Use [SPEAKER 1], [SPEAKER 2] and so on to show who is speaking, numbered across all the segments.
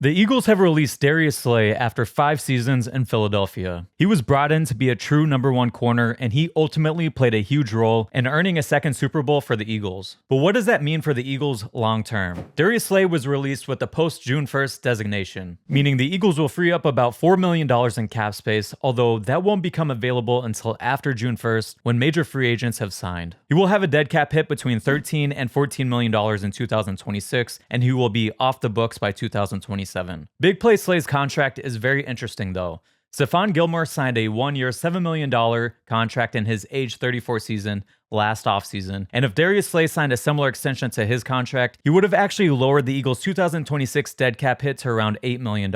[SPEAKER 1] The Eagles have released Darius Slay after 5 seasons in Philadelphia. He was brought in to be a true number one corner, and he ultimately played a huge role in earning a second Super Bowl for the Eagles. But what does that mean for the Eagles long term? Darius Slay was released with the post-June 1st designation, meaning the Eagles will free up about $4 million in cap space, although that won't become available until after June 1st when major free agents have signed. He will have a dead cap hit between $13 and $14 million in 2026, and he will be off the books by 2027. Big Play Slay's contract is very interesting though. Stephon Gilmore signed a 1-year, $7 million contract in his age 34 season last offseason, and if Darius Slay signed a similar extension to his contract, he would have actually lowered the Eagles' 2026 dead cap hit to around $8 million,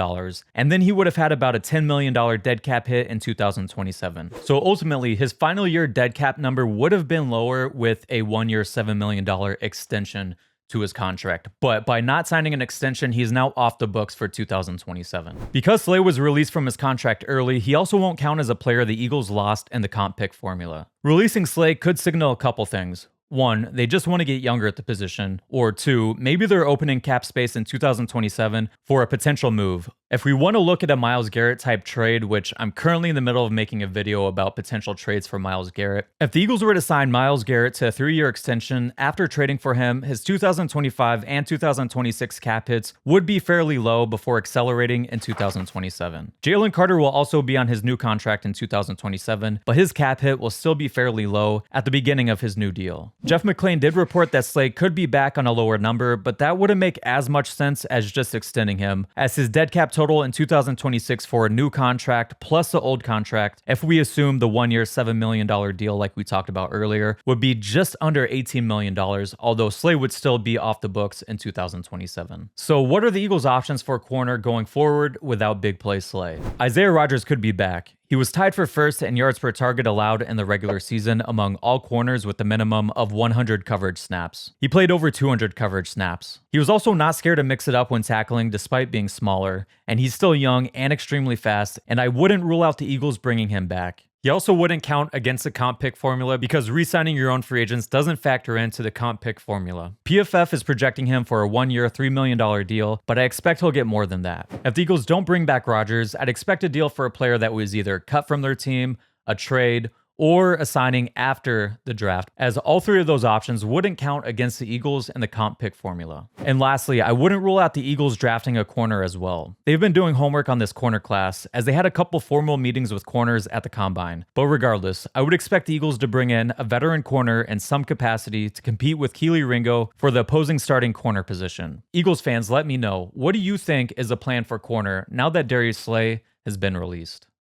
[SPEAKER 1] and then he would have had about a $10 million dead cap hit in 2027. So ultimately, his final year dead cap number would have been lower with a 1-year, $7 million extension to his contract, but by not signing an extension, he's now off the books for 2027. Because Slay was released from his contract early, he also won't count as a player the Eagles lost in the comp pick formula. Releasing Slay could signal a couple things. 1, they just want to get younger at the position, or 2, maybe they're opening cap space in 2027 for a potential move. If we want to look at a Myles Garrett type trade, which I'm currently in the middle of making a video about potential trades for Myles Garrett, if the Eagles were to sign Myles Garrett to a 3-year extension after trading for him, his 2025 and 2026 cap hits would be fairly low before accelerating in 2027. Jalen Carter will also be on his new contract in 2027, but his cap hit will still be fairly low at the beginning of his new deal. Jeff McClain did report that Slay could be back on a lower number, but that wouldn't make as much sense as just extending him, as his dead cap total in 2026 for a new contract plus the old contract, if we assume the 1-year $7 million deal like we talked about earlier, would be just under $18 million, although Slay would still be off the books in 2027. So what are the Eagles' options for corner going forward without Big Play Slay? Isaiah Rodgers could be back. He was tied for first in yards per target allowed in the regular season among all corners with a minimum of 100 coverage snaps. He played over 200 coverage snaps. He was also not scared to mix it up when tackling despite being smaller, and he's still young and extremely fast, and I wouldn't rule out the Eagles bringing him back. He also wouldn't count against the comp pick formula because re-signing your own free agents doesn't factor into the comp pick formula. PFF is projecting him for a 1-year, $3 million deal, but I expect he'll get more than that. If the Eagles don't bring back Rodgers, I'd expect a deal for a player that was either cut from their team, a trade, or a signing after the draft, as all 3 of those options wouldn't count against the Eagles in the comp pick formula. And lastly, I wouldn't rule out the Eagles drafting a corner as well. They've been doing homework on this corner class, as they had a couple formal meetings with corners at the combine. But regardless, I would expect the Eagles to bring in a veteran corner in some capacity to compete with Keely Ringo for the opposing starting corner position. Eagles fans, let me know, what do you think is the plan for corner now that Darius Slay has been released?